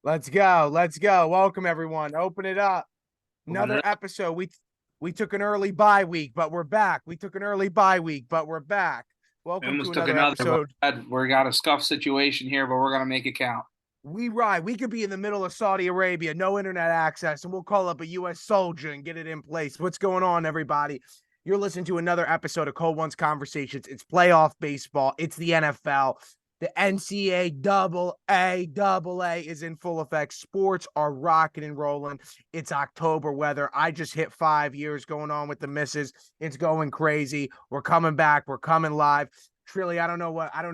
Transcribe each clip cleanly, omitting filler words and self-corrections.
Let's go. Let's go. Welcome everyone. Open it up. Open it Another up. episode. We took an early bye week, but we're back. We took an early bye week, but we're back. We Welcome to almost took another another, but episode. we got a scuff situation here, but we're gonna make it count. We ride. We could be in the middle of Saudi Arabia, no internet access, and we'll call up a US soldier and get it in place. What's going on, everybody? You're listening to another episode of Cold Ones Conversations. It's playoff baseball. It's the NFL. The NCAA is in full effect. Sports are rocking and rolling. It's October weather. I just hit 5 years going on with the missus. It's going crazy. We're coming back. We're coming live. Trilly, I don't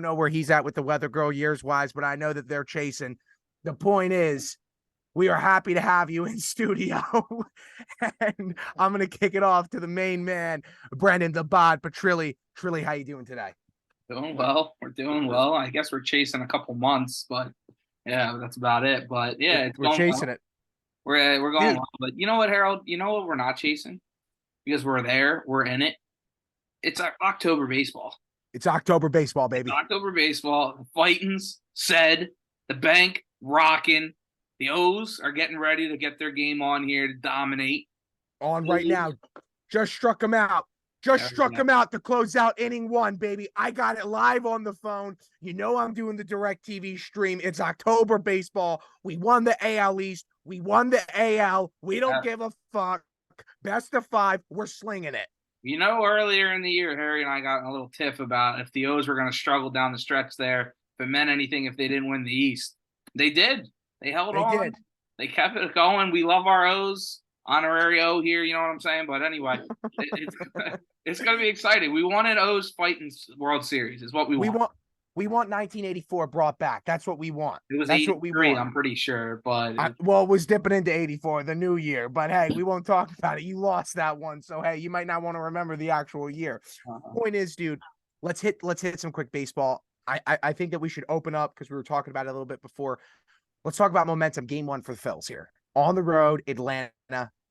know where he's at with the weather girl years wise, but I know that they're chasing. The point is, we are happy to have you in studio. And I'm going to kick it off to the main man, Brendan the Bod Petrilli. Trilly, how you doing today? Doing well. We're doing well. I guess we're chasing a couple months, but yeah, that's about it. But We're, yeah, it's we're going chasing well. it. We're going Dude, well. But you know what, Harold? You know what we're not chasing because we're there. We're in it. It's October baseball. it's October baseball, It's baby. October baseball. The Fightins said the bank rocking. The O's are getting ready to get their game on here to dominate. On right now. Just struck him out. Just There we struck go. him out to close out inning one, baby. I got it live on the phone. You know I'm doing the direct TV stream. It's October baseball. We won the AL East. We won the AL. We don't give a fuck. Best of five. We're slinging it. You know, earlier in the year, Harry and I got in a little tiff about if the O's were going to struggle down the stretch there, if it meant anything if they didn't win the East. They did. They held They on. did. They kept it going. We love our O's. Honorary O here, you know what I'm saying? But anyway, it's it's going to be exciting. We want an O's fighting World Series is what we We want. want we want 1984 brought back. That's what we want. It was That's what we 83, want. I'm pretty sure, but Well, it was dipping into 84, the new year, but hey, we won't talk about it. You lost that one. So hey, you might not want to remember the actual year. uh, Point is, dude, let's hit some quick baseball. I think that we should open up because we were talking about it a little bit before. Let's talk about momentum. Game one for the Phils here. On the road, Atlanta.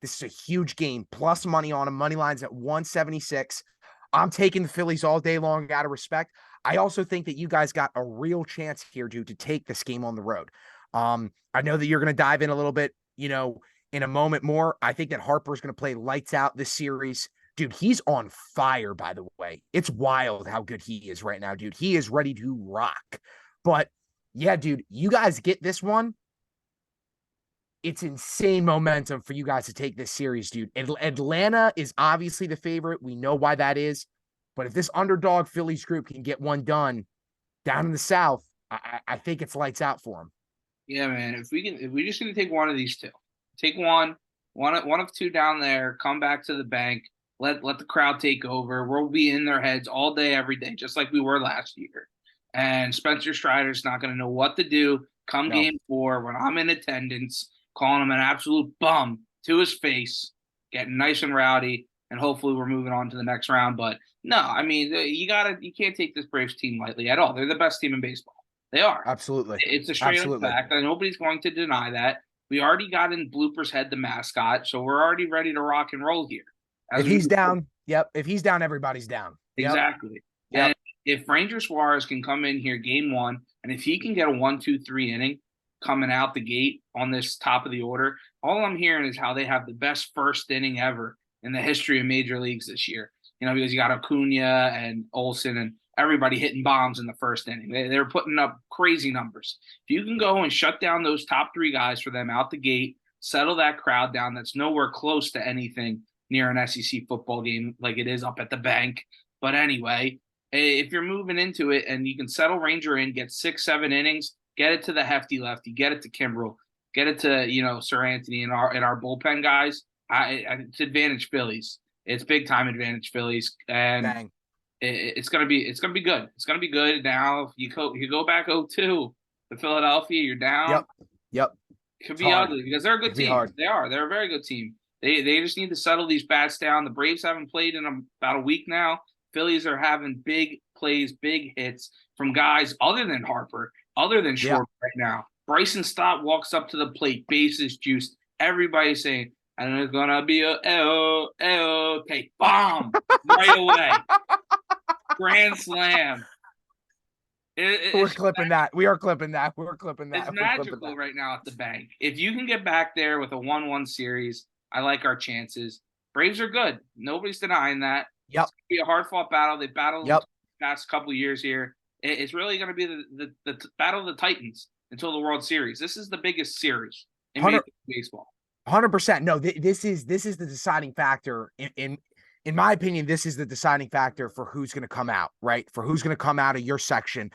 This is a huge game. Plus money on them. Money lines at 176. I'm taking the Phillies all day long out of respect. I also think that you guys got a real chance here, dude, to take this game on the road. I know that you're going to dive in a little bit, in a moment more. I think that Harper's going to play lights out this series. Dude, he's on fire, by the way. It's wild how good he is right now, dude. He is ready to rock. But yeah, dude, you guys get this one. It's insane momentum for you guys to take this series, dude. Atlanta is obviously the favorite. We know why that is. But if this underdog Phillies group can get one done down in the South, I think it's lights out for them. yeah, man. If we just going to take one of these two, take one of two down there, come back to the bank, let the crowd take over. We'll be in their heads all day, every day, just like we were last year. And Spencer Strider's not going to know what to do come No. game four when I'm in attendance, calling him an absolute bum to his face, getting nice and rowdy, and hopefully we're moving on to the next round. But no, I mean you can't take this Braves team lightly at all. They're the best team in baseball. They are. Absolutely. It's a straight up Absolutely. fact, and nobody's going to deny that. We already got in Blooper's head the mascot, so we're already ready to rock and roll here. If As we he's down, yep. If he's down, everybody's down. Yep. exactly, Yep. and if Ranger Suarez can come in here game one, and if he can get a 1, 2, 3 inning coming out the gate on this top of the order, all I'm hearing is how they have the best first inning ever in the history of major leagues this year. You know, because you got Acuna and Olson and everybody hitting bombs in the first inning. They're putting up crazy numbers. If you can go and shut down those top three guys for them out the gate, settle that crowd down that's nowhere close to anything near an SEC football game like it is up at the bank. But anyway, if you're moving into it and you can settle Ranger in, get 6, 7 innings, get it to the hefty lefty, get it to Kimbrel, get it to Sir Anthony and our bullpen guys. It's advantage Phillies. It's big time advantage Phillies, and Bang. it's gonna be good. It's gonna be good. Now if you go back 0-2 to Philadelphia, you're down. Yep. Yep. It could It's be hard. ugly because they're a good It'd be team. hard. They are. They're a very good team. They just need to settle these bats down. The Braves haven't played in about a week now. Phillies are having big plays, big hits from guys other than Harper, other than Yep. Short right now. Bryson Stott walks up to the plate, bases juiced. Everybody's saying, and it's gonna be a okay, bomb right away. Grand slam. We're It's clipping that. We are clipping that. We're clipping it's that. We're clipping magical that. right now at the bank. If you can get back there with a 1-1 series, I like our chances. Braves are good. Nobody's denying that. Yep. It's gonna be a hard fought battle. They battled Yep. the past couple of years here. It's really going to be the battle of the Titans until the World Series. This is the biggest series in Major 100 League Baseball. 100%. No, this is the deciding factor in my opinion. This is the deciding factor for who's going to come out, right? For who's going to come out of your section,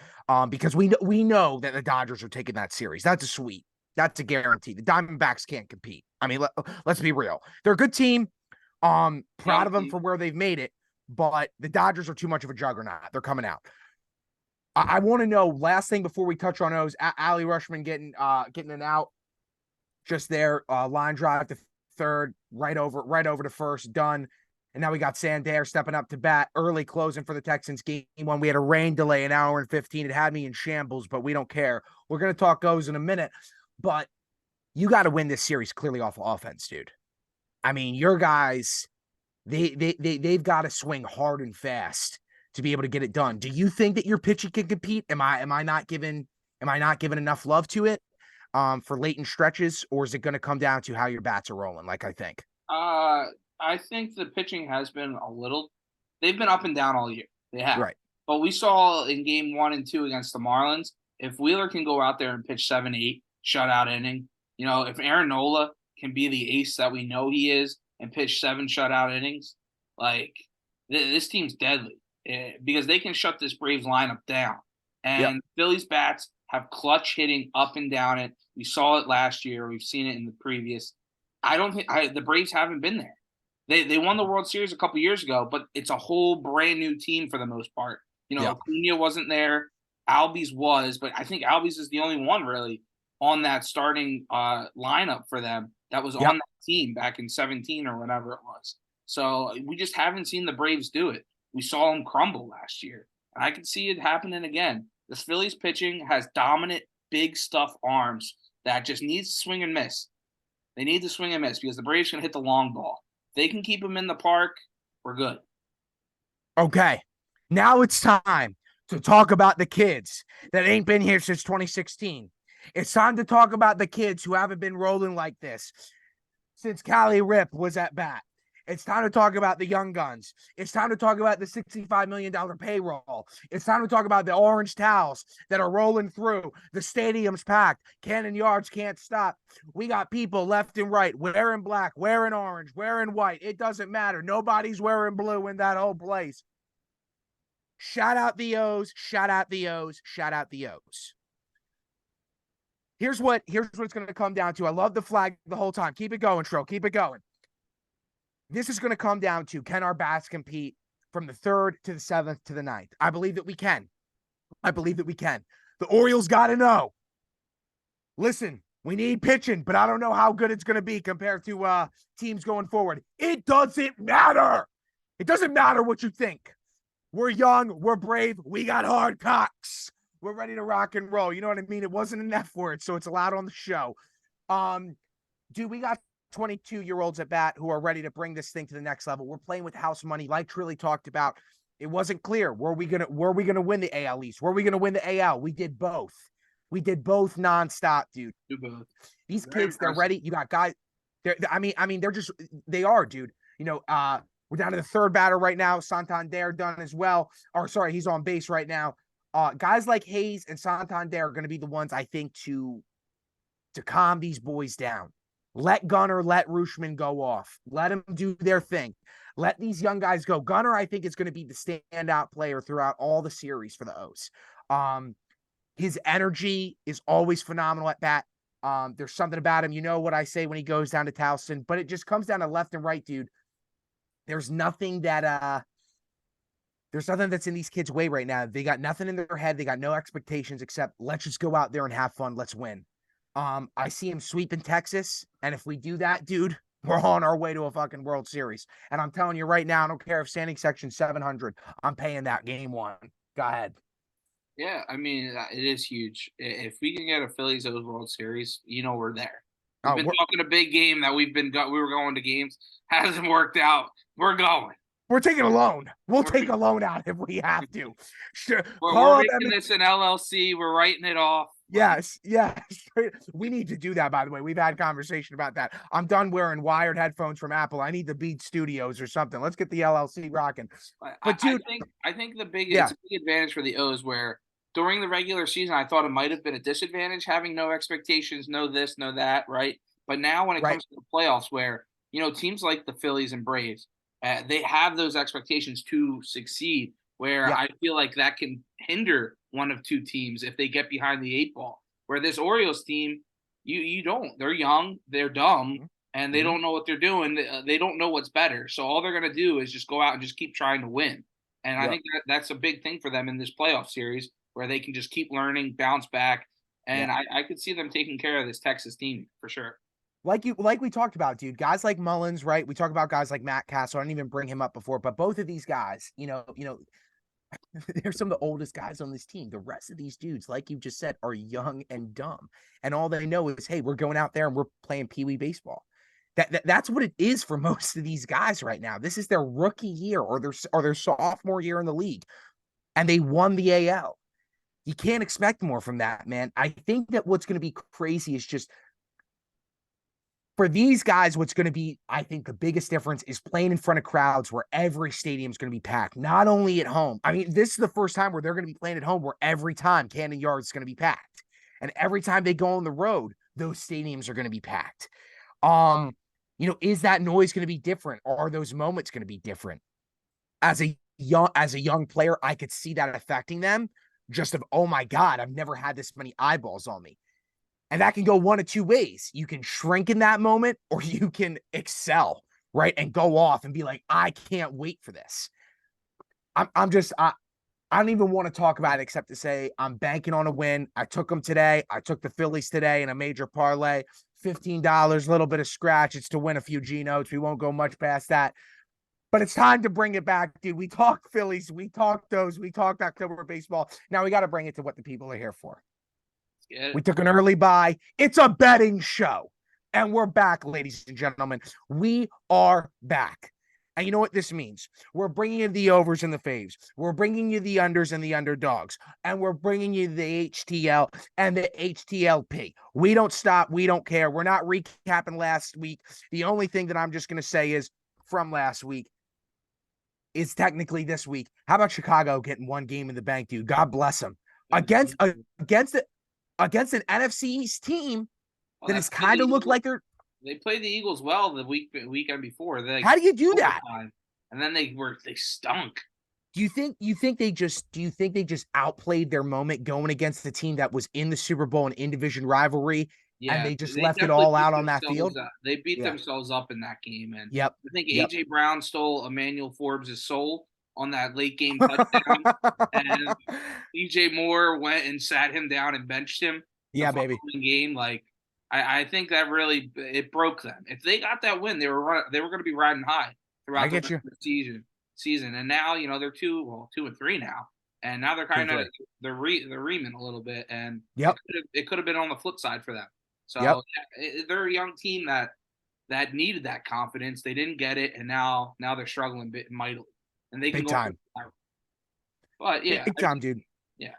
because we know that the Dodgers are taking that series. That's a sweep. That's a guarantee. The Diamondbacks can't compete. I mean, let's be real. They're a good team. Proud Young of them team. for where they've made it, but the Dodgers are too much of a juggernaut. They're coming out. I want to know, last thing before we touch on those, Ali Rushman getting an out just there, line drive to third, right over to first, done. And now we got Sandair stepping up to bat, early closing for the Texans game one. We had a rain delay, an hour and 15. It had me in shambles, but we don't care. We're going to talk goes in a minute, but you got to win this series clearly off of offense, dude. I mean, your guys, they've got to swing hard and fast to be able to get it done. Do you think that your pitching can compete? Am I not giving enough love to it for late in stretches, or is it going to come down to how your bats are rolling? Like I think. Uh, I think the pitching has been a little. They've been up and down all year. They have. Right. But we saw in game 1 and 2 against the Marlins, if Wheeler can go out there and pitch 7-8 shutout inning, if Aaron Nola can be the ace that we know he is and pitch 7 shutout innings, like this team's deadly because they can shut this Braves lineup down. Yep. And Phillies bats have clutch hitting up and down it. We saw it last year. We've seen it in the previous. I don't think the Braves haven't been there. They won the World Series a couple years ago, but it's a whole brand new team for the most part. Yep. Acuna wasn't there. Albies was, but I think Albies is the only one really on that starting lineup for them that was Yep. on that team back in 17 or whatever it was. So we just haven't seen the Braves do it. We saw them crumble last year. And I can see it happening again. This Phillies pitching has dominant, big stuff arms that just needs to swing and miss. They need to swing and miss because the Braves can hit the long ball. If they can keep them in the park, we're good. Okay. Now it's time to talk about the kids that ain't been here since 2016. It's time to talk about the kids who haven't been rolling like this since Cali Rip was at bat. It's time to talk about the young guns. It's time to talk about the $65 million payroll. It's time to talk about the orange towels that are rolling through. The stadium's packed. Cannon Yards can't stop. We got people left and right wearing black, wearing orange, wearing white. It doesn't matter. Nobody's wearing blue in that whole place. Shout out the O's. Shout out the O's. Shout out the O's. Here's what it's going to come down to. I love the flag the whole time. Keep it going, Tro. Keep it going. This is going to come down to, can our bats compete from the 3rd to the 7th to the 9th? I believe that we can. The Orioles got to know. Listen, we need pitching, but I don't know how good it's going to be compared to teams going forward. It doesn't matter. It doesn't matter what you think. We're young. We're brave. We got hard cocks. We're ready to rock and roll. You know what I mean? It wasn't an F word, so it's allowed on the show. Dude, we got 22-year-olds at bat who are ready to bring this thing to the next level. We're playing with house money, like Trilly talked about. It wasn't clear. Were we gonna win the AL East? Were we gonna win the AL? We did both. We did both nonstop, dude. Do both. These kids, they're ready. You got guys. They are, dude. We're down to the 3rd batter right now. Santander done as well. Or sorry, he's on base right now. Guys like Hayes and Santander are going to be the ones, I think, to calm these boys down. Let Gunnar, let Rooshman go off. Let them do their thing. Let these young guys go. Gunnar, I think, is going to be the standout player throughout all the series for the O's. His energy is always phenomenal at bat. There's something about him. You know what I say when he goes down to Towson, but it just comes down to left and right, dude. There's nothing that's in these kids' way right now. They got nothing in their head. They got no expectations except let's just go out there and have fun. Let's win. I see him sweeping Texas. And if we do that, dude, we're on our way to a fucking World Series. And I'm telling you right now, I don't care if standing section 700, I'm paying that game 1. Go ahead. Yeah, I mean, it is huge. If we can get a Phillies O's World Series, we're there. We've been talking a big game that we were going to games. Hasn't worked out. We're going. We're taking a loan. We'll We're, take a loan out if we have to. Sure. we're Call up making this an LLC. We're writing it off. Like, Yes, yes. We need to do that, by the way. We've had conversation about that. I'm done wearing wired headphones from Apple. I need the Beat Studios or something. Let's get the LLC rocking. But dude, I think the big yeah, it's a big advantage for the O's where during the regular season I thought it might have been a disadvantage having no expectations, no this, no that, right? But now when it right. comes to the playoffs, where teams like the Phillies and Braves, they have those expectations to succeed. Where Yep. I feel like that can hinder one of two teams if they get behind the eight ball. Where this Orioles team, you don't. They're young, they're dumb, and they Mm-hmm. don't know what they're doing. They don't know what's better. So all they're going to do is just go out and just keep trying to win. And I Yep. think that's a big thing for them in this playoff series where they can just keep learning, bounce back. And Yeah. I could see them taking care of this Texas team for sure. Like we talked about, dude, guys like Mullins, right? We talk about guys like Matt Castle. I didn't even bring him up before, but both of these guys, they're some of the oldest guys on this team. The rest of these dudes, like you just said, are young and dumb. And all they know is, hey, we're going out there and we're playing Pee-wee baseball. That's what it is for most of these guys right now. This is their rookie year or their sophomore year in the league. And they won the AL. You can't expect more from that, man. I think that what's going to be crazy is just for these guys, what's going to be, I think, the biggest difference is playing in front of crowds where every stadium is going to be packed, not only at home. I mean, this is the first time where they're going to be playing at home where every time Camden Yards is going to be packed. And every time they go on the road, those stadiums are going to be packed. Is that noise going to be different? Are those moments going to be different? As a young player, I could see that affecting them. Just of, oh my God, I've never had this many eyeballs on me. And that can go one of two ways. You can shrink in that moment or you can excel, right? And go off and be like, I can't wait for this. I don't even want to talk about it except to say I'm banking on a win. I took them today. I took the Phillies today in a major parlay. $15, a little bit of scratch. It's to win a few G notes. We won't go much past that. But it's time to bring it back, dude. We talked Phillies. We talked those. We talked October baseball. Now we got to bring it to what the people are here for. We took an early bye. It's a betting show. And we're back, ladies and gentlemen. We are back. And you know what this means? We're bringing you the overs and the faves. We're bringing you the unders and the underdogs. And we're bringing you the HTL and the HTLP. We don't stop. We don't care. We're not recapping last week. The only thing that I'm just going to say is from last week is technically this week. How about Chicago getting one game in the bank, dude? God bless them. Against an NFC East team that has kind of looked like they played the Eagles well the weekend before. How do you do that? And then they stunk. Do you think they just outplayed their moment going against the team that was in the Super Bowl and in division rivalry? Yeah, and they just left it all out on that field. They beat themselves up in that game, and yep. I think AJ Brown stole Emmanuel Forbes' soul on that late game touchdown, and DJ Moore went and sat him down and benched him. Yeah, baby. Game, like I think that really it broke them. If they got that win, they were going to be riding high throughout the season. And now they're 2-3 now, and now they're kind of they're reaming a little bit, and it could have been on the flip side for them. So they're a young team that needed that confidence. They didn't get it, and now they're struggling mightily. And they can big time. But yeah, big time, dude. Yeah.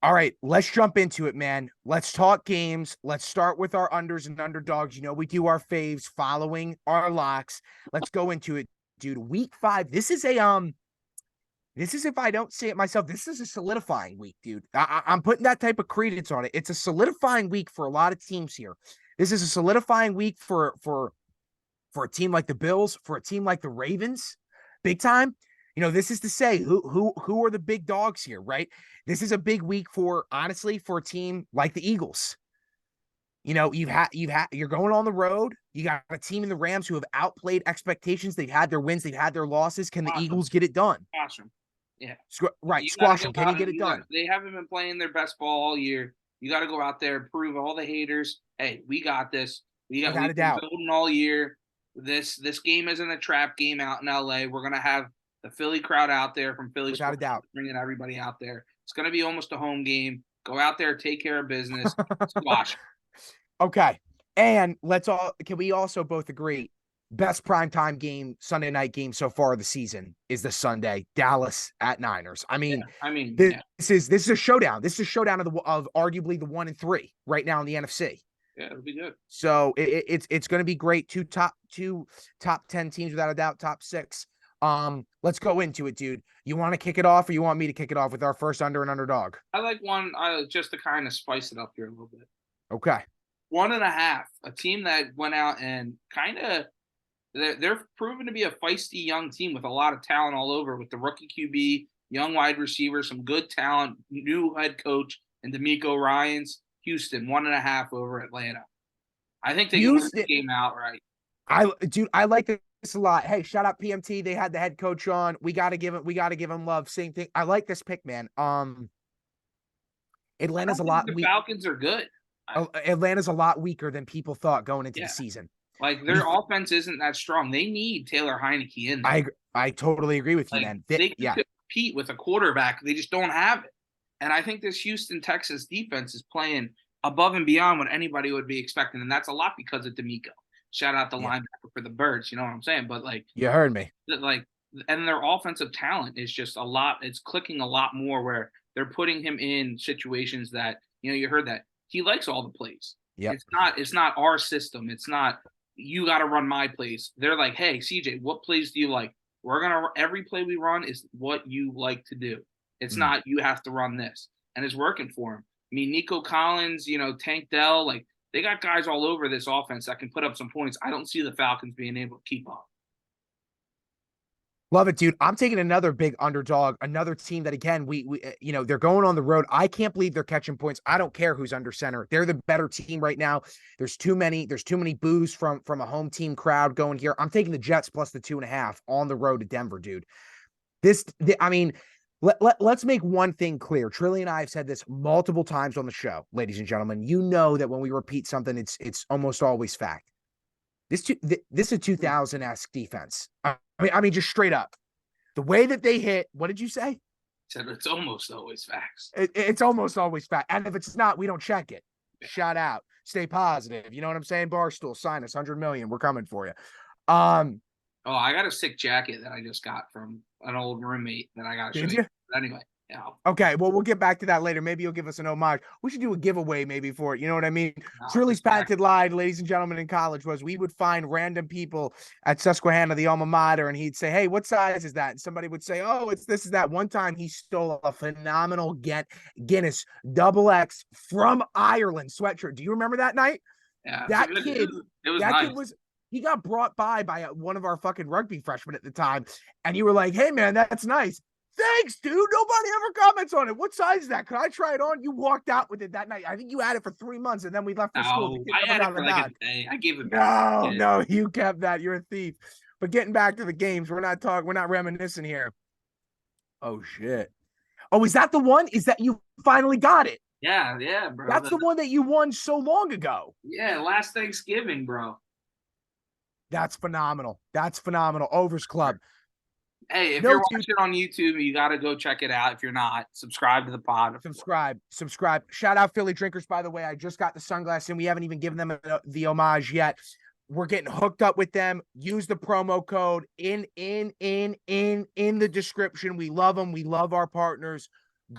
All right, let's jump into it, man. Let's talk games. Let's start with our unders and underdogs. We do our faves following our locks. Let's go into it, dude. Week 5. This is if I don't say it myself, this is a solidifying week, dude. I'm putting that type of credence on it. It's a solidifying week for a lot of teams here. This is a solidifying week for a team like the Bills, for a team like the Ravens, big time. This is to say who are the big dogs here, right? This is a big week honestly, for a team like the Eagles. You're going on the road. You got a team in the Rams who have outplayed expectations. They've had their wins. They've had their losses. Can the Eagles get it done? Awesome. Yeah. Squash them. Can you get it done? They haven't been playing their best ball all year. You got to go out there and prove all the haters, hey, we got this. We've been building all year. This game isn't a trap game out in LA. We're going to have the Philly crowd out there from Philly. Without a doubt. Bringing everybody out there. It's going to be almost a home game. Go out there, take care of business, squash. Okay. And can we also both agree best primetime game, Sunday night game so far of the season is the Sunday, Dallas at Niners. I mean, this is a showdown. This is a showdown of arguably the 1 and 3 right now in the NFC. Yeah, it'll be good. So it's going to be great. Two top 10 teams without a doubt, top 6. Let's go into it, dude. You want to kick it off, or you want me to kick it off with our first under and underdog? I like one just to kind of spice it up here a little bit. Okay. 1.5. A team that went out and kind of they're proven to be a feisty young team with a lot of talent all over, with the rookie QB, young wide receiver, some good talent, new head coach, and D'Amico Ryans. Houston 1.5 over Atlanta. I think they can win the game outright. I like this a lot. Hey, shout out PMT. They had the head coach on. We gotta give him love. Same thing. I like this pick, man. Atlanta's a lot. The Falcons are good. Atlanta's a lot weaker than people thought going into the season. Like, their offense isn't that strong. They need Taylor Heineke in there. I totally agree with you, man. They can compete with a quarterback. They just don't have it. And I think this Houston Texas defense is playing above and beyond what anybody would be expecting. And that's a lot because of D'Amico. Shout out the linebacker for the Birds. You know what I'm saying? But you heard me. And their offensive talent is just a lot. It's clicking a lot more where they're putting him in situations that, you heard that he likes all the plays. Yeah. It's not our system. It's not, you got to run my plays. They're like, hey, CJ, what plays do you like? Every play we run is what you like to do. It's not, you have to run this. And it's working for him. I mean, Nico Collins, Tank Dell, they got guys all over this offense that can put up some points. I don't see the Falcons being able to keep up. Love it, dude. I'm taking another big underdog, another team that, again, we they're going on the road. I can't believe they're catching points. I don't care who's under center. They're the better team right now. There's too many boos from a home team crowd going here. I'm taking the Jets plus the 2.5 on the road to Denver, dude. Let's make one thing clear. Trilly and I have said this multiple times on the show, ladies and gentlemen. You know that when we repeat something, it's almost always fact. This is a 2000-esque defense. I mean, just straight up. The way that they hit, what did you say? Said it's almost always facts. It's almost always fact. And if it's not, we don't check it. Shout out. Stay positive. You know what I'm saying? Barstool, sign us, 100 million. We're coming for you. Oh, I got a sick jacket that I just got from an old roommate that I got to show you. But anyway, yeah. Okay, well, we'll get back to that later. Maybe you'll give us an homage. We should do a giveaway maybe for it. You know what I mean? Truly's patented line, ladies and gentlemen, in college was we would find random people at Susquehanna, the alma mater, and he'd say, hey, what size is that? And somebody would say, oh, it's this is that. One time he stole a phenomenal Guinness XX from Ireland sweatshirt. Do you remember that night? Yeah. That kid, it was nice. He got brought by one of our fucking rugby freshmen at the time. And you were like, hey, man, that's nice. Thanks, dude. Nobody ever comments on it. What size is that? Could I try it on? You walked out with it that night. I think you had it for 3 months, and then we left for school. I had it for like a day. I gave it back. No, you kept that. You're a thief. But getting back to the games, we're not reminiscing here. Oh, shit. Oh, is that the one? Is that you finally got it? Yeah, bro. That's the one that you won so long ago. Yeah, last Thanksgiving, bro. That's phenomenal. Overs Club. Hey, if you're watching on YouTube, you got to go check it out. If you're not, subscribe to the pod. Subscribe. Shout out Philly Drinkers, by the way. I just got the sunglasses, and we haven't even given them the homage yet. We're getting hooked up with them. Use the promo code in the description. We love them. We love our partners.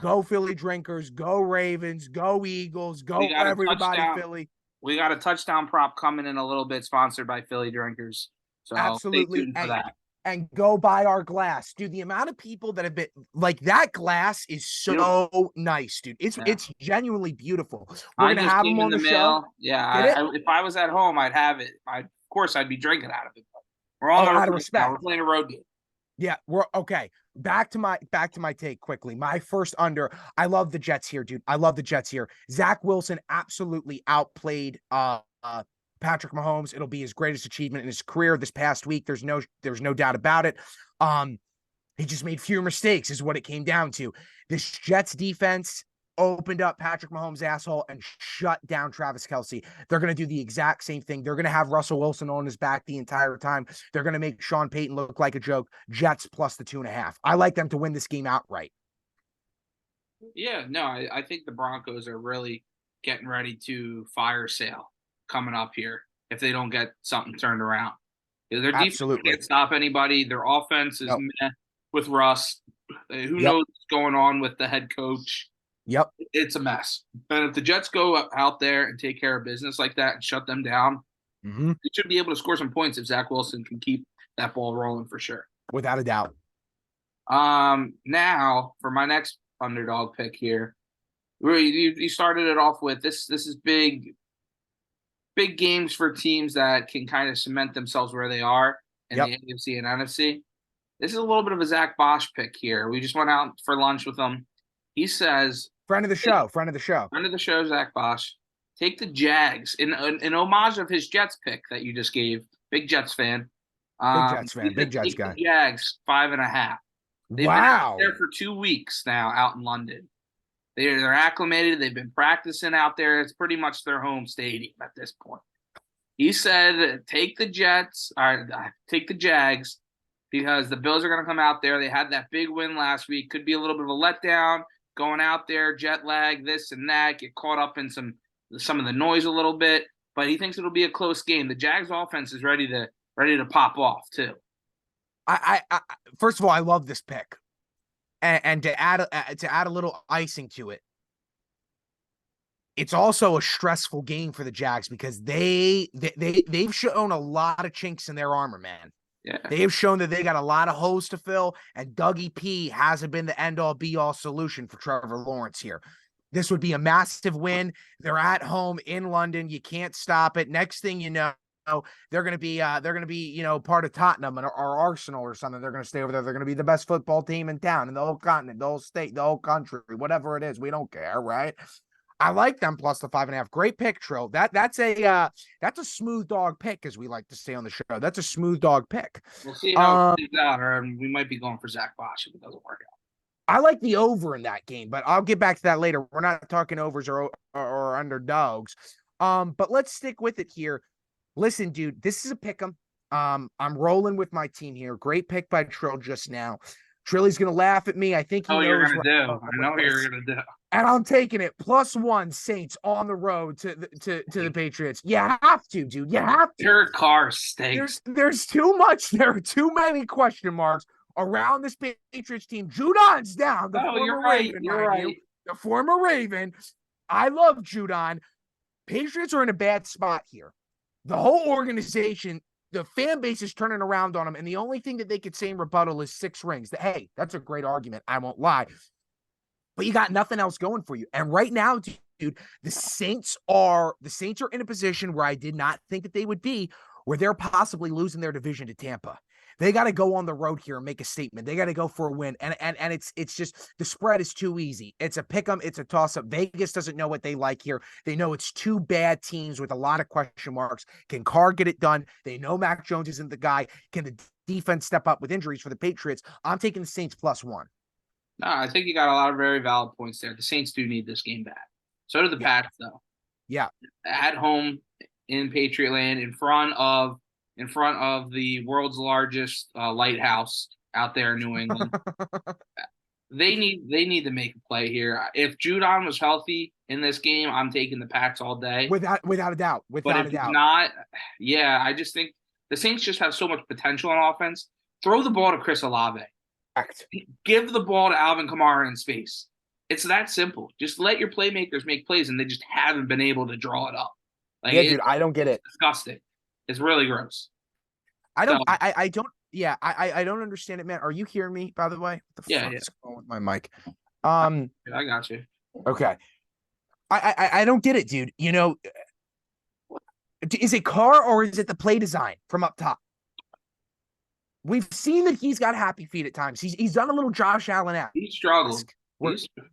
Go Philly Drinkers. Go Ravens. Go Eagles. Go everybody, Philly. We got a touchdown prop coming in a little bit, sponsored by Philly Drinkers. So absolutely. Stay tuned for that. And go buy our glass, dude. The amount of people that have been like that glass is so nice, dude. It's genuinely beautiful. We're gonna have them on the show. Yeah, if I was at home, I'd have it. Of course, I'd be drinking out of it. We're all out of respect. We're playing a road game. Yeah, we're okay. Back to my take quickly. My first under. I love the Jets here, dude. I love the Jets here. Zach Wilson absolutely outplayed Patrick Mahomes. It'll be his greatest achievement in his career this past week. There's no doubt about it. He just made fewer mistakes is what it came down to. This Jets defense opened up Patrick Mahomes' asshole and shut down Travis Kelce. They're going to do the exact same thing. They're going to have Russell Wilson on his back the entire time. They're going to make Sean Payton look like a joke. Jets plus the 2.5. I like them to win this game outright. Yeah, no, I think the Broncos are really getting ready to fire sale coming up here if they don't get something turned around. Their defense Absolutely. can't stop anybody. Their offense is Nope. meh with Russ. Who Yep. knows what's going on with the head coach? Yep. It's a mess. And if the Jets go out there and take care of business like that and shut them down, Hmm. they should be able to score some points if Zach Wilson can keep that ball rolling for sure. Without a doubt. Now for my next underdog pick here, you started it off with this. This is big games for teams that can kind of cement themselves where they are in Yep. the AFC and NFC. This is a little bit of a Zach Bosch pick here. We just went out for lunch with him. He says, Friend of the show. Friend of the show. friend of the show, Zach Bosch, take the Jags in homage of his Jets pick that you just gave. Big Jets fan. Big Jets fan. Big Jets guy. The Jags 5.5. They've been out there for 2 weeks now out in London. They're acclimated. They've been practicing out there. It's pretty much their home stadium at this point. He said, take the Jets, or take the Jags, because the Bills are going to come out there. They had that big win last week. Could be a little bit of a letdown going out there, jet lag, this and that, get caught up in some of the noise a little bit. But he thinks it'll be a close game. The Jags offense is ready to pop off too. I first of all, I love this pick. And to add a little icing to it, it's also a stressful game for the Jags because they've shown a lot of chinks in their armor, man. Yeah. They have shown that they got a lot of holes to fill, and Dougie P hasn't been the end-all be-all solution for Trevor Lawrence here. This would be a massive win. They're at home in London. You can't stop it. Next thing you know, they're going to be part of Tottenham or Arsenal or something. They're going to stay over there. They're going to be the best football team in town, in the whole continent, the whole state, the whole country, whatever it is. We don't care, right? I like them plus the 5.5. Great pick, Trill. That's a smooth dog pick, as we like to say on the show. That's a smooth dog pick. We'll see how it plays out, or we might be going for Zach Bosch if it doesn't work out. I like the over in that game, but I'll get back to that later. We're not talking overs or underdogs. But let's stick with it here. Listen, dude, this is a pick 'em. I'm rolling with my team here. Great pick by Trill just now. Trilly's gonna laugh at me. I think he knows you're gonna what do. I know you're gonna do. And I'm taking it +1 Saints on the road to the Patriots. You have to, dude. You have to. Your car stinks. There's too much. There are too many question marks around this Patriots team. Judon's down. The former you're right. Raven, You're right. The former Raven. I love Judon. Patriots are in a bad spot here. The whole organization, the fan base is turning around on them, and the only thing that they could say in rebuttal is 6 rings. Hey, that's a great argument. I won't lie. But you got nothing else going for you. And right now, dude, the Saints are in a position where I did not think that they would be, where they're possibly losing their division to Tampa. They got to go on the road here and make a statement. They got to go for a win. And it's just the spread is too easy. It's a pick 'em, it's a toss-up. Vegas doesn't know what they like here. They know it's 2 bad teams with a lot of question marks. Can Carr get it done? They know Mac Jones isn't the guy. Can the defense step up with injuries for the Patriots? I'm taking the Saints +1. No, I think you got a lot of very valid points there. The Saints do need this game back. So do the Pats, though. Yeah. At home in Patriot Land, in front of the world's largest lighthouse out there in New England. They need to make a play here. If Judon was healthy in this game, I'm taking the Pats all day. Without a doubt. But if he's not, I just think the Saints just have so much potential on offense. Throw the ball to Chris Olave. Give the ball to Alvin Kamara in space. It's that simple. Just let your playmakers make plays, and they just haven't been able to draw it up. Dude, I don't get it. Disgusting. It's really gross. I don't understand it, man. Are you hearing me, by the way? What the fuck is going on with my mic? I got you. Okay. I don't get it, dude. You know, is it Carr or is it the play design from up top? We've seen that he's got happy feet at times. He's done a little Josh Allen out. He struggled.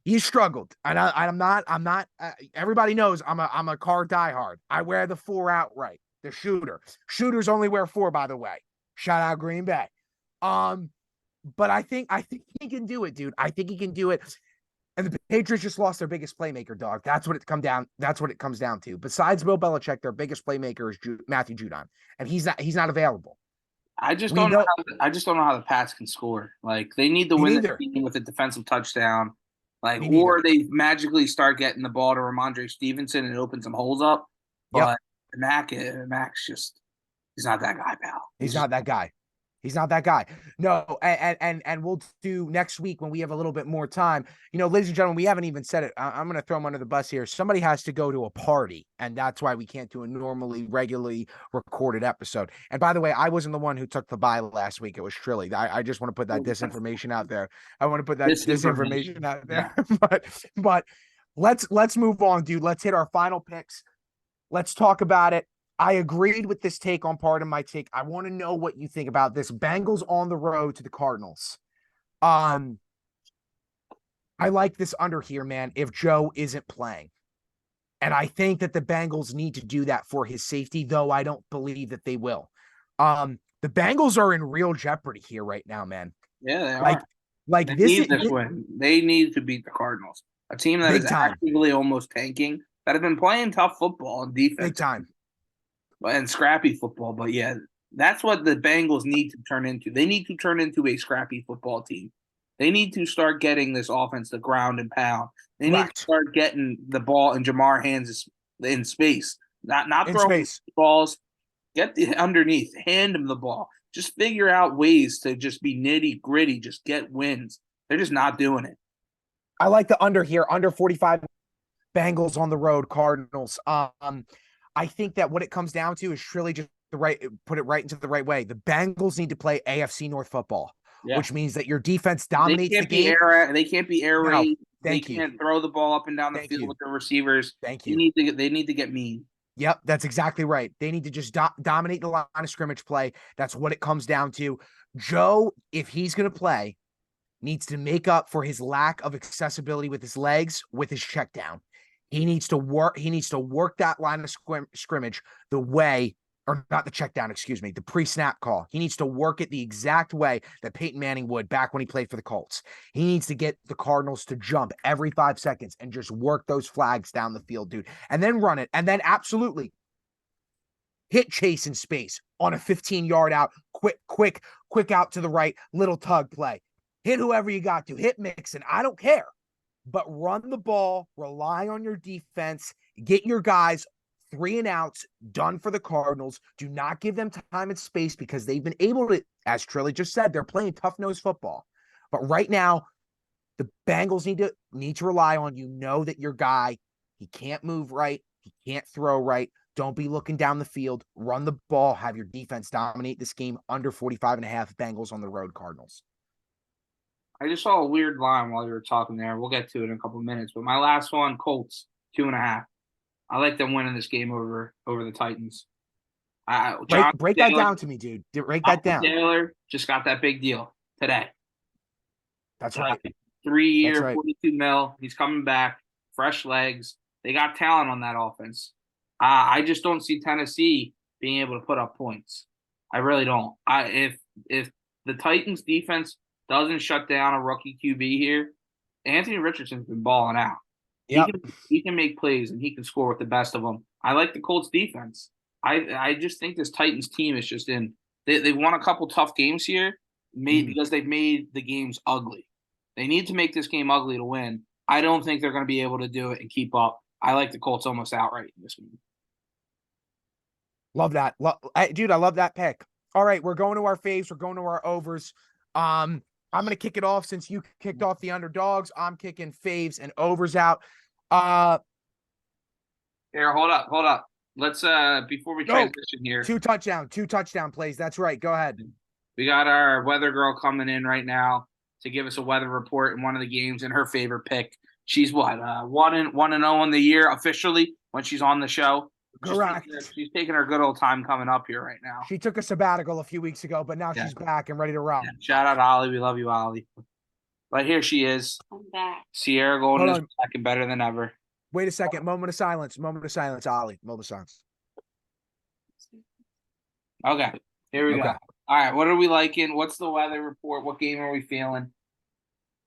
He's struggled, and I'm not. Everybody knows I'm a Carr diehard. I wear the 4 outright. The shooter. Shooters only wear 4, by the way. Shout out Green Bay. But I think he can do it, dude. I think he can do it. And the Patriots just lost their biggest playmaker, dog. That's what it comes down to. Besides Bill Belichick, their biggest playmaker is Matthew Judon, and he's not available. I just don't know how the Pats can score. Like, they need to win the game with a defensive touchdown. Or they magically start getting the ball to Ramondre Stevenson and open some holes up. But Mac's just He's not that guy, pal. He's not that guy. He's not that guy. No, and we'll do next week when we have a little bit more time. Ladies and gentlemen, we haven't even said it. I'm going to throw him under the bus here. Somebody has to go to a party, and that's why we can't do a regularly recorded episode. And by the way, I wasn't the one who took the bye last week. It was Trilly. I just want to put that disinformation out there. I want to put that disinformation out there. Yeah. but let's move on, dude. Let's hit our final picks. Let's talk about it. I agreed with this take on part of my take. I want to know what you think about this. Bengals on the road to the Cardinals. I like this under here, man, if Joe isn't playing. And I think that the Bengals need to do that for his safety, though I don't believe that they will. The Bengals are in real jeopardy here right now, man. Yeah, they are. Like they this need this win. They need to beat the Cardinals, a team that is actively almost tanking, that have been playing tough football and defense. Big time. And scrappy football. But yeah, that's what the Bengals need to turn into. They need to turn into a scrappy football team. They need to start getting this offense to ground and pound. They need to start getting the ball in Jamar hands in space. Not throwing balls. Get the underneath. Hand him the ball. Just figure out ways to just be nitty gritty. Just get wins. They're just not doing it. I like the under here. Under 45 Bengals on the road, Cardinals. I think that what it comes down to is really just put it right into the right way. The Bengals need to play AFC North football, which means that your defense dominates the game. They can't be air raid. They can't throw the ball up and down the field with their receivers. Thank you. They need to get mean. Yep, that's exactly right. They need to just dominate the line of scrimmage play. That's what it comes down to. Joe, if he's going to play, needs to make up for his lack of accessibility with his legs, with his check down. He needs to work that line of scrimmage the way, or not the check down, excuse me, the pre-snap call. He needs to work it the exact way that Peyton Manning would back when he played for the Colts. He needs to get the Cardinals to jump every 5 seconds and just work those flags down the field, dude, and then run it. And then absolutely hit Chase in space on a 15-yard out, quick out to the right, little tug play. Hit whoever you got to. Hit Mixon. I don't care. But run the ball, rely on your defense, get your guys 3 and outs done for the Cardinals. Do not give them time and space because they've been able to, as Trilly just said, they're playing tough-nosed football. But right now, the Bengals need to rely on, that your guy, he can't move right, he can't throw right. Don't be looking down the field. Run the ball, have your defense dominate this game. Under 45.5 Bengals on the road, Cardinals. I just saw a weird line while you were talking there. We'll get to it in a couple of minutes. But my last one, Colts, 2.5. I like them winning this game over the Titans. Break that down to me, dude. Break that down. Taylor just got that big deal today. That's right. 3-year, $42 million. He's coming back, fresh legs. They got talent on that offense. I just don't see Tennessee being able to put up points. I really don't. If the Titans defense doesn't shut down a rookie QB here, Anthony Richardson's been balling out. Yep. He can make plays and he can score with the best of them. I like the Colts defense. I just think this Titans team is just in. They won a couple tough games here, because they've made the games ugly. They need to make this game ugly to win. I don't think they're going to be able to do it and keep up. I like the Colts almost outright in this game. Love that. Dude, I love that pick. All right, we're going to our faves. We're going to our overs. I'm going to kick it off since you kicked off the underdogs. I'm kicking faves and overs out. Here, hold up. Let's before we transition here. Two touchdown plays. That's right. Go ahead. We got our weather girl coming in right now to give us a weather report in one of the games and her favorite pick. She's what, 1-0 on the year officially when she's on the show. Correct. She's taking her good old time coming up here right now. She took a sabbatical a few weeks ago, but now she's back and ready to rock. Yeah. Shout out Ollie. We love you, Ollie. But here she is. I'm back. Sierra Golden is back and better than ever. Wait a second. Moment of silence, Ollie. Moment of silence. Okay. Here we go. All right. What are we liking? What's the weather report? What game are we feeling?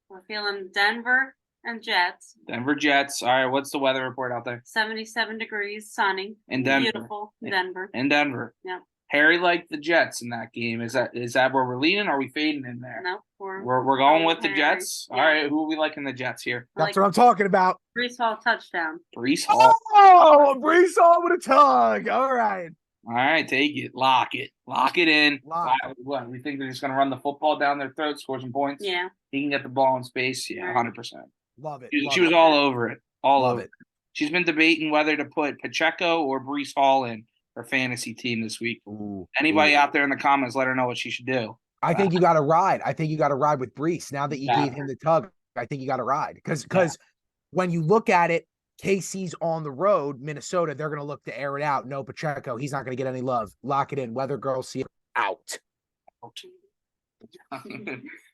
We're feeling Denver and Jets. Denver Jets. All right. What's the weather report out there? 77 degrees, sunny. In Denver. Beautiful. Denver. In Denver. Yeah. Harry liked the Jets in that game. Is that where we're leaning? Or are we fading in there? No, we're going with the Jets. Yeah. All right. Who are we liking the Jets here? That's what I'm talking about. Brees Hall touchdown. Brees Hall. Oh, Brees Hall with a tug. All right. All right, take it. Lock it in. Lock. What? We think they're just going to run the football down their throat, score some points? Yeah. He can get the ball in space. Yeah, Right. 100%. Love it. She was all over it. All Love over it. She's been debating whether to put Pacheco or Brees Hall in her fantasy team this week. Ooh, Anybody out there in the comments, let her know what she should do. I think you got to ride. I think you got to ride with Brees. Now that you gave him the tug, I think you got to ride. Because when you look at it, KC's on the road, Minnesota, they're going to look to air it out. No Pacheco. He's not going to get any love. Lock it in. Weather girls see it out.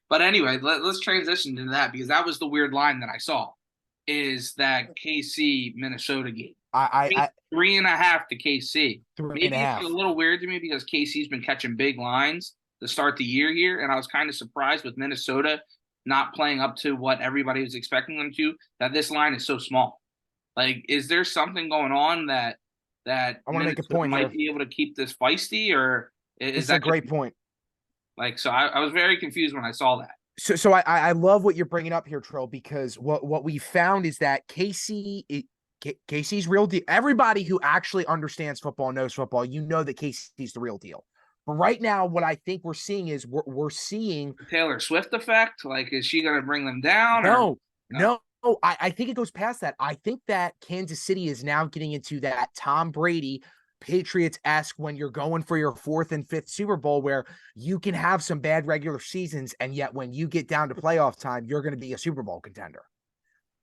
But anyway, let's transition to that because that was the weird line that I saw is that KC Minnesota game. I 3.5 to KC. 3.5. Maybe it's a little weird to me because KC's been catching big lines to start the year here, and I was kind of surprised with Minnesota not playing up to what everybody was expecting them to, that this line is so small. Like, is there something going on that I want to make a point might here. be able to keep this feisty, or is that a great point? Like, so I was very confused when I saw that. So I love what you're bringing up here, Trill, because what we found is that KC's real deal. Everybody who actually understands football, knows football, you know that KC's the real deal. But right now, what I think we're seeing is we're seeing Taylor Swift effect. Like, is she going to bring them down? No. I think it goes past that. I think that Kansas City is now getting into that Tom Brady Patriots-esque when you're going for your 4th and 5th Super Bowl where you can have some bad regular seasons, and yet when you get down to playoff time, you're going to be a Super Bowl contender.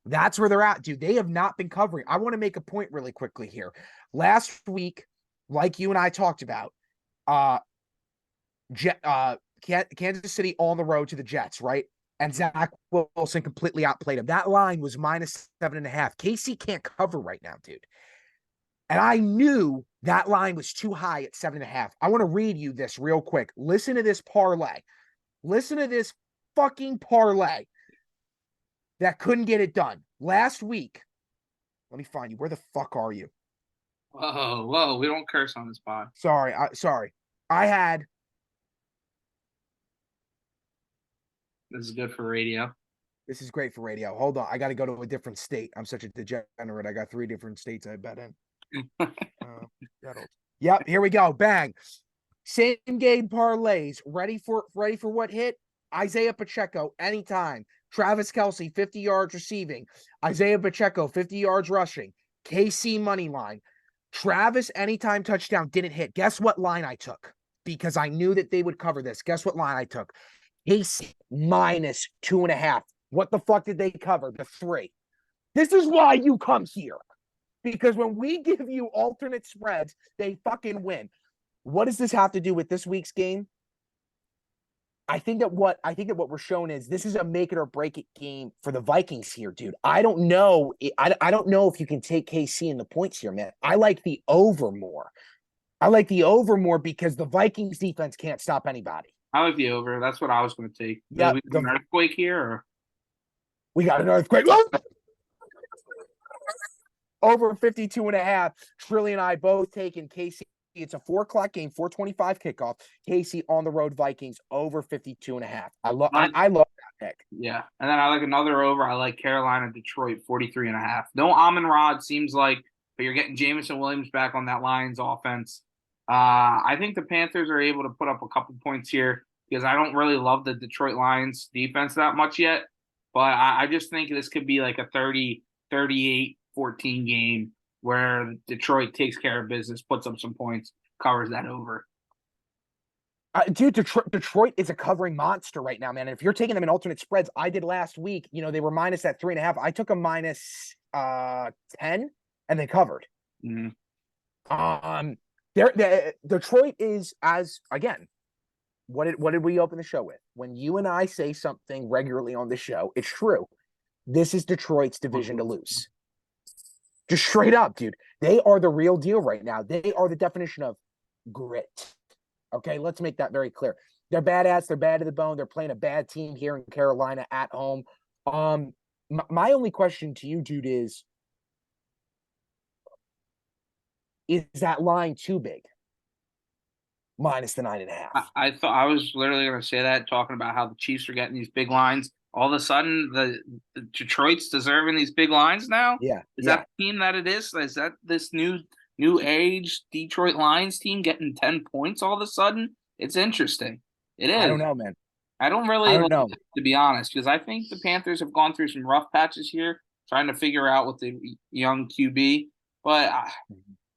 That's where they're at, dude. They have not been covering. I want to make a point really quickly here. Last week, like you and I talked about, Kansas City on the road to the Jets, right? And Zach Wilson completely outplayed him. That line was -7.5. KC can't cover right now, dude. And I knew that line was too high at 7.5. I want to read you this real quick. Listen to this parlay. Listen to this fucking parlay that couldn't get it done. Last week, let me find you. Where the fuck are you? Whoa. We don't curse on this pod. Sorry. I had. This is good for radio. This is great for radio. Hold on. I got to go to a different state. I'm such a degenerate. I got 3 different states I bet in. Yep, here we go. Bang. Same game parlays. Ready for what hit? Isaiah Pacheco anytime. Travis Kelce 50 yards receiving. Isaiah Pacheco 50 yards rushing. KC money line. Travis anytime touchdown didn't hit. Guess what line I took? Because I knew that they would cover this. Guess what line I took? KC -2.5. What the fuck did they cover? The 3. This is why you come here. Because when we give you alternate spreads, they fucking win. What does this have to do with this week's game? I think that what we're showing is this is a make it or break it game for the Vikings here, dude. I don't know. I don't know if you can take KC in the points here, man. I like the over more. Because the Vikings defense can't stop anybody. I like the over. That's what I was going to take. Yeah, we got an earthquake here, or we got an earthquake. Over 52.5. Trilly and I both taking KC. It's a 4:00 game, 4:25 kickoff. KC on the road Vikings over 52.5. I love that pick. Yeah. And then I like another over. I like Carolina, Detroit, 43.5. No Amon-Ra seems like, but you're getting Jameson Williams back on that Lions offense. I think the Panthers are able to put up a couple points here because I don't really love the Detroit Lions defense that much yet. But I just think this could be like a 30-38 14 game where Detroit takes care of business, puts up some points, covers that over. Dude, Detroit is a covering monster right now, man. And if you're taking them in alternate spreads, I did last week. You know, they were minus at 3.5. I took a minus 10 and they covered. Mm-hmm. Detroit is again. What did we open the show with? When you and I say something regularly on the show, it's true. This is Detroit's division to lose. Just straight up, dude. They are the real deal right now. They are the definition of grit. Okay, let's make that very clear. They're badass. They're bad to the bone. They're playing a bad team here in Carolina at home. My only question to you, dude, is that line too big? Minus the 9.5. I thought I was literally going to say that, talking about how the Chiefs are getting these big lines. All of a sudden, the Detroit's deserving these big lines now. Yeah. Is that the team that it is? Is that this new new age Detroit Lions team getting 10 points all of a sudden. It's interesting. It I is. don't know, man. I don't I really don't like know. it, to be honest, because I think the Panthers have gone through some rough patches here, trying to figure out with the young QB. But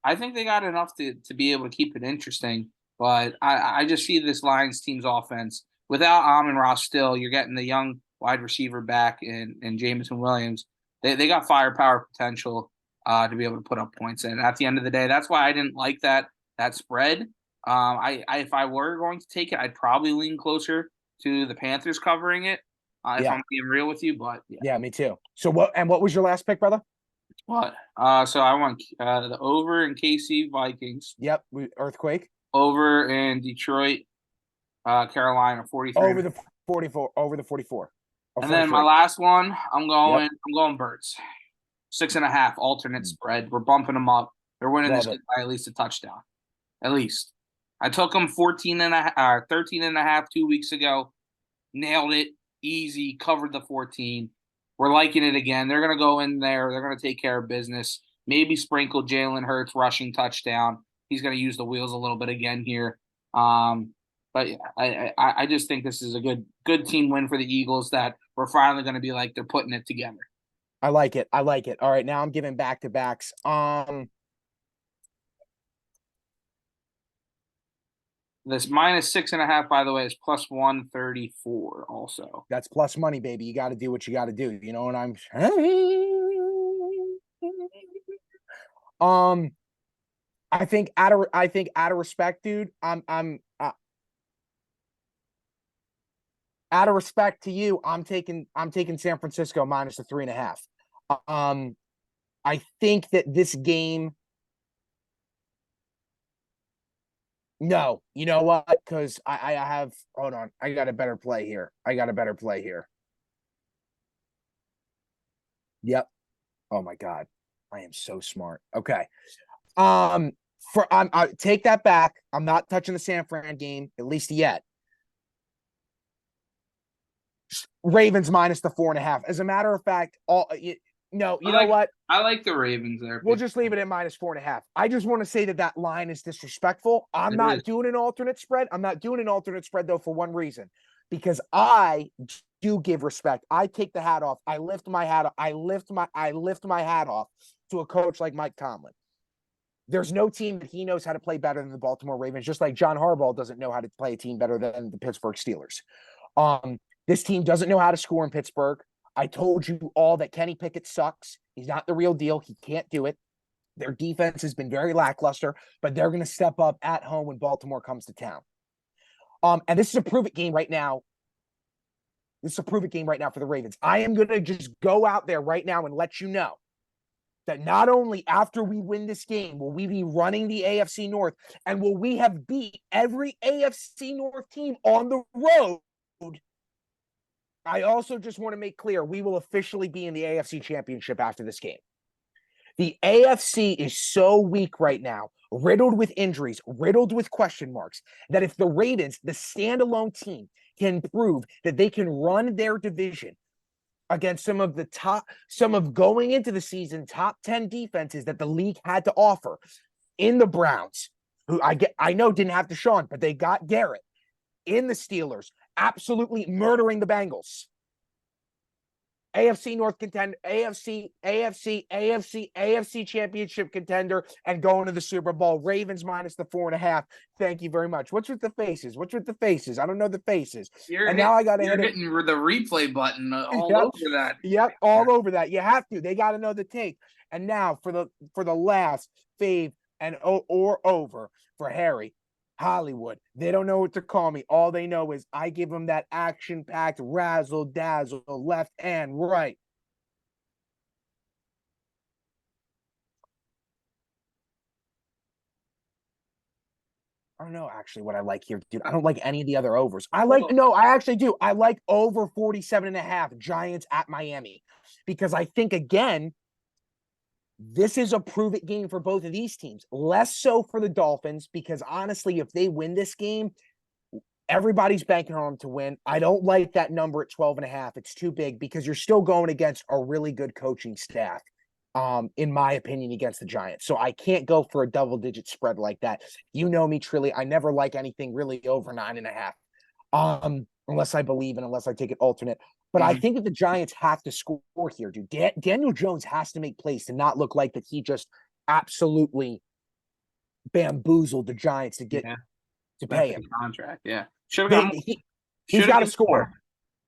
I think they got enough to be able to keep it interesting. But I just see this Lions team's offense without Amon-Ra still. You're getting the young wide receiver back in Jameson Williams. They got firepower potential to be able to put up points. And at the end of the day, that's why I didn't like that spread. I if I were going to take it, I'd probably lean closer to the Panthers covering it. If Yeah. I'm being real with you, but Yeah, me too. So what was your last pick, brother? What? So I want the over in KC Vikings, Yep, earthquake. over in Detroit, Carolina 43. Over the 44, over the 44. Or And then my 43. last one, I'm going Birds. 6.5 alternate spread. We're bumping them up. They're winning Love this it. by at least a touchdown. At least. I took them 13.5 2 weeks ago. Nailed it. Easy. Covered the 14. We're liking it again. They're going to go in there. They're going to take care of business. Maybe sprinkle Jalen Hurts rushing touchdown. He's going to use the wheels a little bit again here. But yeah, I just think this is a good team win for the Eagles that we're finally going to be like they're putting it together. I like it. I like it. All right, now I'm giving back-to-backs. This minus 6.5, by the way, is plus 134 also. That's plus money, baby. You got to do what you got to do. You know what I'm saying? I think out of respect, dude, I'm out of respect to you, I'm taking San Francisco minus the 3.5. I think that this game. No, you know what? Because I have. Hold on, I got a better play here. Yep. Oh my god, I am so smart. Okay. I take that back. I'm not touching the San Fran game, at least yet. Ravens minus the 4.5. As a matter of fact, know what? I like the Ravens there. We'll just leave it at minus 4.5. I just want to say that line is disrespectful. I'm not doing an alternate spread. I'm not doing an alternate spread though for one reason, because I do give respect. I take the hat off. I lift my hat. I lift my hat off to a coach like Mike Tomlin. There's no team that he knows how to play better than the Baltimore Ravens, just like John Harbaugh doesn't know how to play a team better than the Pittsburgh Steelers. This team doesn't know how to score in Pittsburgh. I told you all that Kenny Pickett sucks. He's not the real deal. He can't do it. Their defense has been very lackluster, but they're going to step up at home when Baltimore comes to town. And this is a prove-it game right now. This is a prove-it game right now for the Ravens. I am going to just go out there right now and let you know that not only after we win this game will we be running the AFC North, and will we have beat every AFC North team on the road, I also just want to make clear we will officially be in the AFC Championship after this game. The AFC is so weak right now, riddled with injuries, riddled with question marks, that if the Ravens, the standalone team, can prove that they can run their division against some of going into the season top 10 defenses that the league had to offer, in the Browns, who I know didn't have Deshaun, but they got Garrett, in the Steelers, absolutely murdering the Bengals. AFC North contender, AFC championship contender, and going to the Super Bowl. Ravens minus the 4.5. Thank you very much. What's with the faces? I don't know the faces. Now I got to hit hitting the replay button all over that. Yep, all over that. You have to. They got to know the take. And now for the last fave and or over for Harry. Hollywood. They don't know what to call me. All they know is I give them that action-packed razzle-dazzle left and right. I don't know actually what I like here, dude. I don't like any of the other overs. I actually do. I like over 47.5 Giants at Miami, because I think, again, this is a prove-it game for both of these teams. Less so for the Dolphins, because honestly, if they win this game, everybody's banking on them to win. I don't like that number at 12.5. It's too big, because you're still going against a really good coaching staff. in my opinion, against the Giants. So I can't go for a double-digit spread like that. You know me, Trilly. I never like anything really over 9.5. Unless I believe and unless I take it alternate. But I think that the Giants have to score here, dude. Daniel Jones has to make plays to not look like that he just absolutely bamboozled the Giants to get to pay him. Contract, yeah. Should have got He's got to score.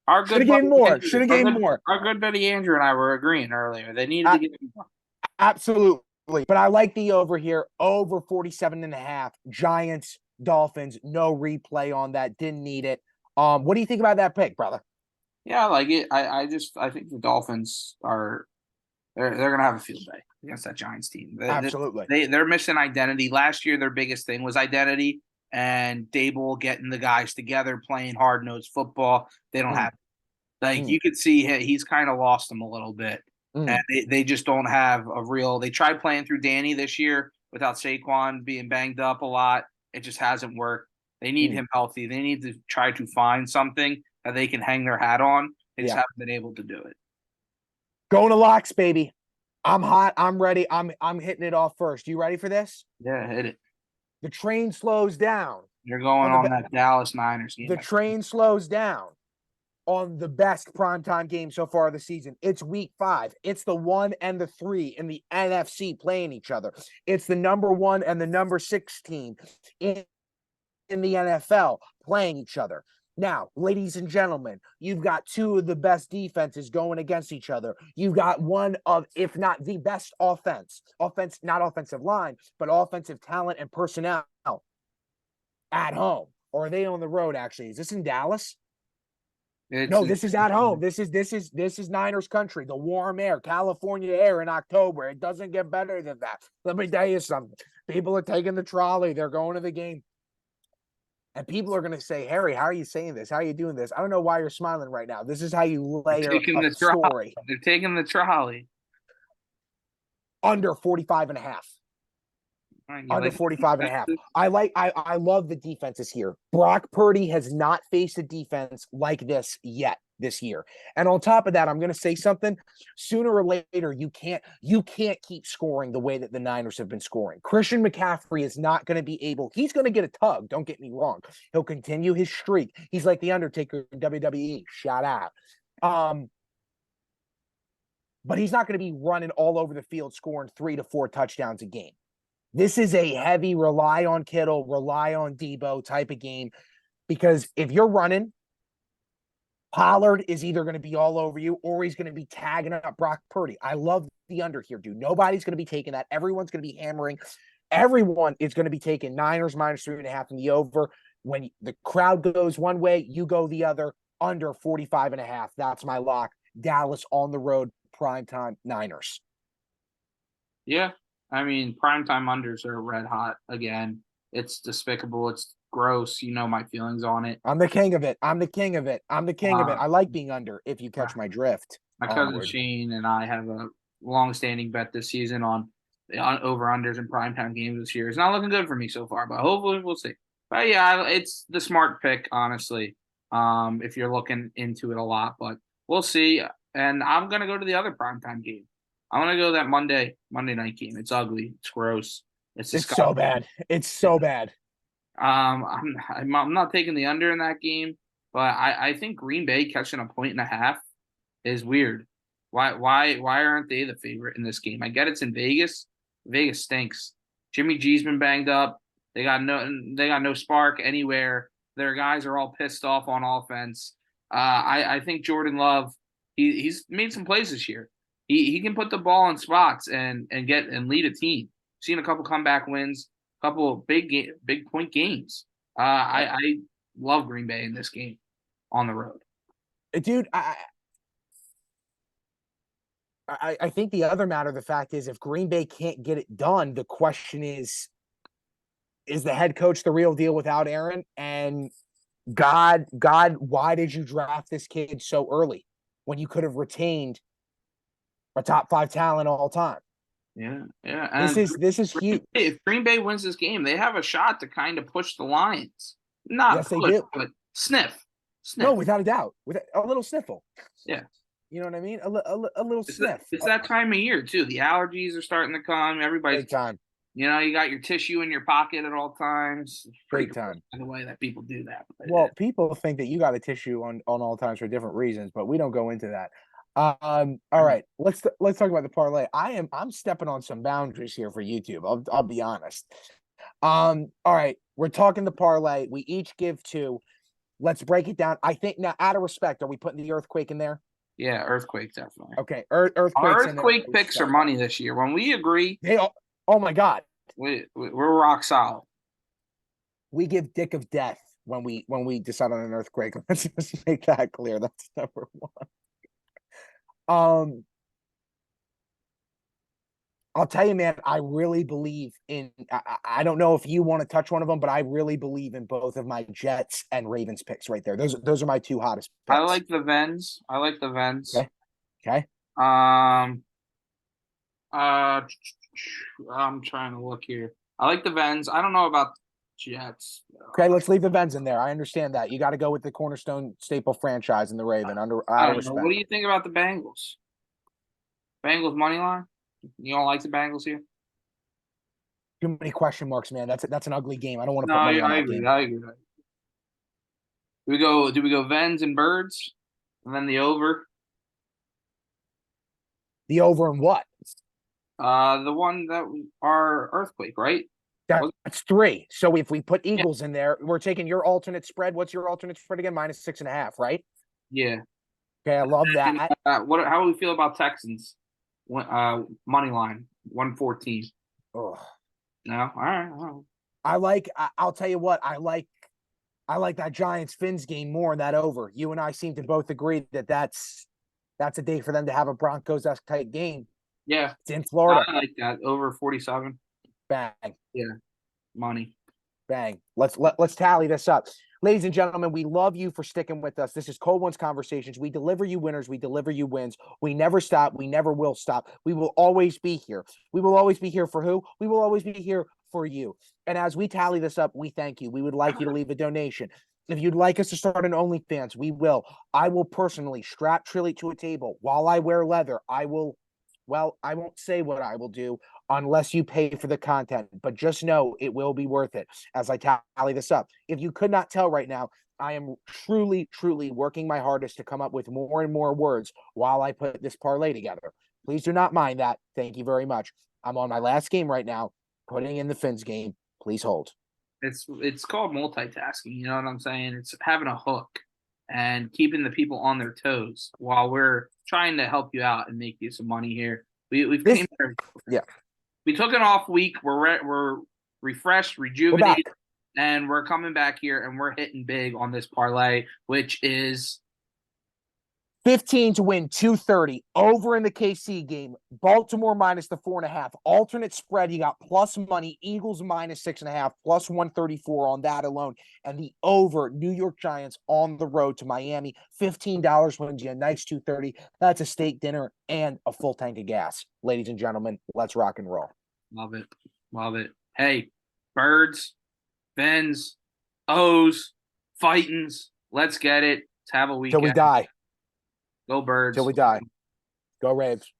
Our Should have gained more. Should have gained more. Our good buddy Andrew and I were agreeing earlier. They needed to get more. Absolutely. But I like the over here, over 47.5. Giants, Dolphins, no replay on that. Didn't need it. What do you think about that pick, brother? Yeah, I like it. I think the Dolphins they're gonna have a field day against that Giants team. Absolutely. They're missing identity. Last year their biggest thing was identity and Dable getting the guys together, playing hard-nosed football. They don't have you could see he's kind of lost them a little bit. And they just don't have a real. They tried playing through Danny this year without Saquon being banged up a lot. It just hasn't worked. They need him healthy. They need to try to find something that they can hang their hat on. They just haven't been able to do it. Going to locks, baby. I'm hot. I'm ready. I'm hitting it off first. You ready for this? Yeah, hit it. The train slows down. You're going on that Dallas Niners game. The train slows down on the best primetime game so far this season. It's week 5. It's the 1 and the 3 in the NFC playing each other. It's the number 1 and the number 16 in the NFL playing each other. Now, ladies and gentlemen, you've got 2 of the best defenses going against each other. You've got one of, if not the best offense, not offensive line, but offensive talent and personnel at home. Or are they on the road, actually? Is this in Dallas? No, this is at home. This is Niners country, the warm air, California air in October. It doesn't get better than that. Let me tell you something. People are taking the trolley. They're going to the game. And people are going to say, Harry, how are you saying this? How are you doing this? I don't know why you're smiling right now. This is how you layer a story. They're taking the trolley. Under 45.5. Under 45.5. I love the defenses here. Brock Purdy has not faced a defense like this yet this year. And on top of that, I'm going to say something. Sooner or later, you can't keep scoring the way that the Niners have been scoring. Christian McCaffrey is not going to be able. He's going to get a tug. Don't get me wrong. He'll continue his streak. He's like the Undertaker in WWE. Shout out. But he's not going to be running all over the field scoring 3 to 4 touchdowns a game. This is a heavy rely on Kittle, rely on Debo type of game, because if you're running, Pollard is either going to be all over you or he's going to be tagging up Brock Purdy. I love the under here, dude. Nobody's going to be taking that. Everyone's going to be hammering. Everyone is going to be taking Niners minus 3.5 in the over. When the crowd goes one way, you go the other. Under 45.5. That's my lock. Dallas on the road, primetime Niners. Yeah. I mean, primetime unders are red hot again. It's despicable. It's gross. You know my feelings on it. I'm the king of it. I'm the king of it. I like being under, if you catch my drift. My cousin Shane and I have a long-standing bet this season on over-unders and primetime games this year. It's not looking good for me so far, but hopefully we'll see. But yeah, it's the smart pick, honestly, if you're looking into it a lot. But we'll see. And I'm going to go to the other primetime game. I'm going to go that Monday night game. It's ugly. It's gross. It's so bad. It's so bad. I'm not taking the under in that game, but I think Green Bay catching 1.5 is weird. Why aren't they the favorite in this game? I get it's in Vegas. Vegas stinks. Jimmy G's been banged up. They got no spark anywhere. Their guys are all pissed off on offense. I think Jordan Love, he's made some plays this year. He can put the ball in spots and lead a team. Seen a couple comeback wins, a couple of big point games. I love Green Bay in this game on the road. Dude, I think the other matter, the fact is, if Green Bay can't get it done, the question is the head coach the real deal without Aaron? And God, why did you draft this kid so early when you could have retained a top 5 talent all time? Yeah. And this is huge. If Green Bay wins this game, they have a shot to kind of push the Lions. Not yes, push, they do. But sniff. No, without a doubt. With a little sniffle. Yeah. You know what I mean? A little It's sniff. that time of year too. The allergies are starting to come. Everybody's, Big time. you got your tissue in your pocket at all times. It's pretty Big time. cool, by the way that people do that. But Well, people think that you got a tissue on all times for different reasons, but we don't go into that. All right, let's talk about the parlay. I'm stepping on some boundaries here for YouTube. I'll be honest. All right, we're talking the parlay. We each give two. Let's break it down. I think now, out of respect, are we putting the earthquake in there? yeah, earthquake definitely. Okay, Our earthquake's in there. earthquake picks are money this year. When we agree, Oh my God, we're rock solid. we give dick of death when we decide on an earthquake. Let's just make that clear. That's number one. I'll tell you, man, I really believe in. I don't know if you want to touch one of them, but I really believe in both of my Jets and Ravens picks right there. Those are my two hottest picks. I like the Vens. Okay. Okay. I'm trying to look here. I like the Vens. I don't know about Jets. Okay, let's leave the Vens in there. I understand that. You got to go with the cornerstone staple franchise in the Raven. Out I of don't know. respect. What do you think about the Bengals? Bengals money line? You don't like the Bengals here? Too many question marks, man. That's an ugly game. I don't want to No, put money on I that agree. game. I agree. Do we go Vens and Birds? And then the over? The over and what? The one that are earthquake, right? That's three. So if we put Eagles in there, we're taking your alternate spread. What's your alternate spread again? -6.5, right? Yeah. Okay, I love that. How do we feel about Texans? Money line 114. Ugh. No, all right. I'll tell you what, I like that Giants Fins game more than that over. You and I seem to both agree that that's a day for them to have a Broncos-esque type game. Yeah, It's in Florida. I like that over 47. Bang. Yeah, money. Bang. Let's tally this up. Ladies and gentlemen, we love you for sticking with us. This is Cold Ones Conversations. We deliver you winners. We deliver you wins. We never stop. We never will stop. We will always be here. We will always be here for who? We will always be here for you. And as we tally this up, we thank you. We would like you to leave a donation. If you'd like us to start an OnlyFans, we will. I will personally strap Trilly to a table while I wear leather. I won't say what I will do unless you pay for the content, but just know it will be worth it as I tally this up. If you could not tell right now, I am truly, truly working my hardest to come up with more and more words while I put this parlay together. Please do not mind that. Thank you very much. I'm on my last game right now, putting in the Fins game. Please hold. It's called multitasking. You know what I'm saying? It's having a hook and keeping the people on their toes while we're trying to help you out and make you some money here. We've came here. Yeah. We took an off week. We're refreshed, rejuvenated, and we're coming back here and we're hitting big on this parlay, which is 15 to win 230 over in the KC game. Baltimore minus the 4.5. Alternate spread, you got plus money. Eagles -6.5, plus 134 on that alone. And the over, New York Giants on the road to Miami. $15 wins you a nice 230. That's a steak dinner and a full tank of gas. Ladies and gentlemen, let's rock and roll. Love it. Love it. Hey, Birds, Vens, O's, Fightins. Let's get it. Let's have a weekend. Till we die. Go Birds. Till we die. Go Raves.